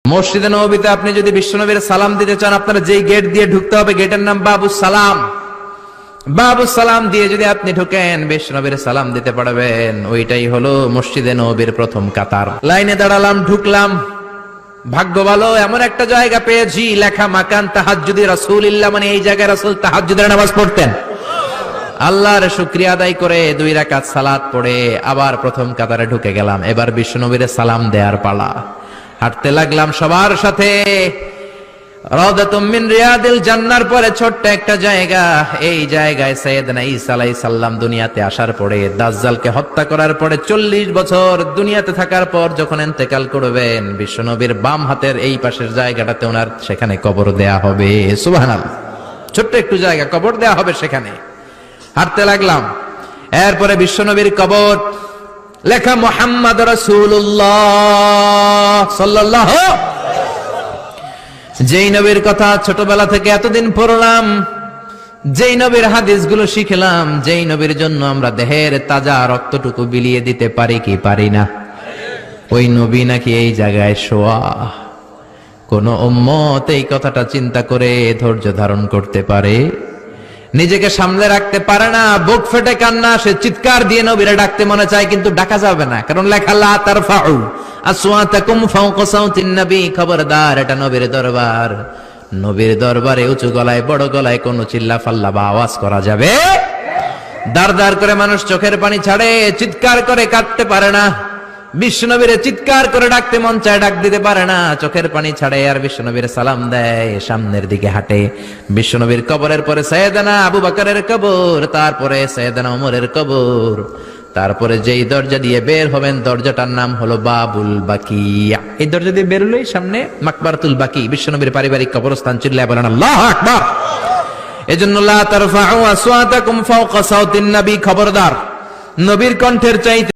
মসজিদে নববীতে আপনি যদি বিশ্বনবীর সালাম দিতে চান, আপনারা যেই গেট দিয়ে ঢুকতে হবে, গেটের নাম বাবুস সালাম। বাবুস সালাম দিয়ে যদি আপনি ঢুকেন, বিশ্বনবীর সালাম দিতে পারবেন। ওইটাই হলো মসজিদে নববীর প্রথম কাতার। লাইনে দাঁড়ালাম, ঢুকলাম। ভাগ্য ভালো, এমন একটা জায়গা পেয়েছি লেখা মাকান তাহাজ্জুদি রাসূলিল্লাহ, মানে এই জায়গায় রাসূল তাহাজ্জুদের নামাজ পড়তেন। আল্লাহর শুকরিয়া আদায় করে 2 রাকাত সালাত পড়ে আবার প্রথম কাতারে ঢুকে গেলাম। এবার বিশ্বনবীর সালাম দেওয়ার পালা। হাঁটতে লাগলাম সবার সাথে। রাউদাতুম মিন রিয়াদিল জান্নার পরে ছোট্ট একটা জায়গা, এই জায়গায় সাইয়েদনা ঈসা আলাইহিস সালাম দুনিয়াতে আসার পরে, দাজ্জালকে হত্যা করার পরে 40 বছর দুনিয়াতে থাকার পর যখন ইন্তেকাল করবেন, বিশ্বনবীর বাম হাতের এই পাশের জায়গাটাতে ওনার সেখানে কবর দেয়া হবে। সুবহানাল্লাহ, ছোট্ট একটু জায়গা, কবর দেয়া হবে সেখানে। হাঁটতে লাগলাম, এরপরে বিশ্বনবীর কবর, লেখা মুহাম্মদ রাসূলুল্লাহ সাল্লাল্লাহু। যেই নবীর কথা ছোটবেলা থেকে এতদিন পড়লাম, যেই নবীর হাদিসগুলো শিখলাম, যেই নবীর জন্য আমরা দেহের তাজা রক্তটুকু বিলিয়ে দিতে পারি কি পারি না, ওই নবী নাকি এই জায়গায় শোয়া। কোন উম্মত এই কথাটা চিন্তা করে ধৈর্য ধারণ করতে পারে? নিজেকে সামলে রাখতে পারে না, বুক ফেটে কান্না আসে, চিৎকার দিয়ে নবীরে ডাকতে মনে চায়, কিন্তু ডাকা যাবে না, কারণ লেখা লা তারফাউ আসওয়াতাকুম ফাওকা সাউতিন নবী। খবরদার, এটা নবীর দরবার। নবীর দরবারে উঁচু গলায় বড় গলায় কোনো চিল্লা ফাল্লা বা আওয়াজ করা যাবে? দাঁড় দাঁড় করে মানুষ চোখের পানি ছাড়ে, চিৎকার করে কাঁদতে পারে না। বিশ্বনবীরে চিৎকার করে ডাকতে মন চায়, ডাক দিতে পারে না, চোখের পানি ছাড়ে। আর বিশ্বনবীর সালাম দেয়, সামনের দিকে হাঁটে। বিশ্বনবীর কবরের পরে সাইয়েদনা আবু বকরের কবর, তারপরে সাইয়েদনা ওমরের কবর, তারপরে যেই দরজা দিয়ে বের হবেন দরজাটার নাম হলো বাবুল বাকিয়া। এই দরজা দিয়ে বের হলেই সামনে মাকবারাতুল বাকি, বিশ্বনবীর পারিবারিক কবরস্থান। চিল্লায় বলেন আল্লাহু আকবার। এজন্য লা তারফাউ আসওয়াতাকুম ফাওকা সাউতিন নবী, খবরদার, নবীর কণ্ঠের চাইতে